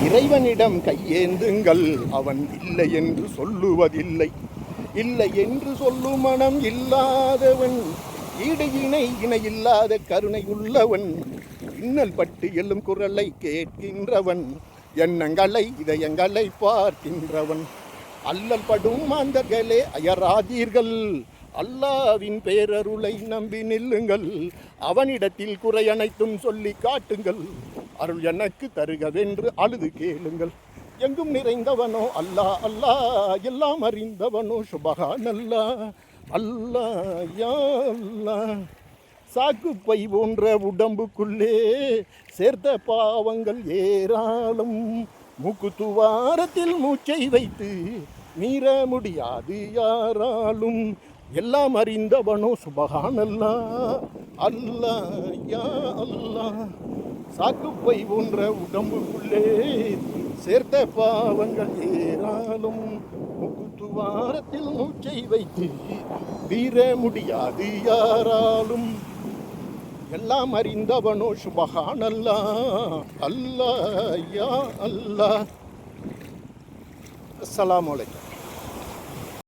இறைவனிடம் கையேந்துங்கள், அவன் இல்லை என்று சொல்லுவதில்லை. இல்லை என்று சொல்லும் மனம் இல்லாதவன், ஈடு இணை இல்லாத கருணை உள்ளவன், இன்னல் பட்டு எழும் குரலை கேட்கின்றவன், எண்ணங்களை இதயங்களை பார்க்கின்றவன். அல்லல் படும் மாந்தர்களே அயராதீர்கள், அல்லாவின் பேரருளை நம்பி நில்லுங்கள், அவனிடத்தில் குறை அனைத்தும் சொல்லி காட்டுங்கள், அருள் எனக்கு தருகவென்று அழுது கேளுங்கள். எங்கும் நிறைந்தவனோ அல்லா அல்லா, எல்லாம் அறிந்தவனோ சுபஹானல்லா, அல்லா யா அல்லா. சாக்குப்பை போன்ற உடம்புக்குள்ளே சேர்த்த பாவங்கள் ஏராளம், மூக்கு துவாரத்தில் மூச்சை வைத்து மீற முடியாது யாராலும், எல்லாம் அறிந்தவனோ சுபஹானல்லா, அல்லா யா அல்லா. சாக்குப்பை போன்ற உடம்புக்குள்ளே சேர்த்த பாவங்கள் ஏராளம், மூக்கு துவாரத்தில் மூச்சை வைத்து மீற முடியாது யாராலும், எல்லாம் அறிந்தவனோ சுபஹானல்லா, அல்லா யா அல்லா. அஸ்ஸலாமு அலைக்கும்.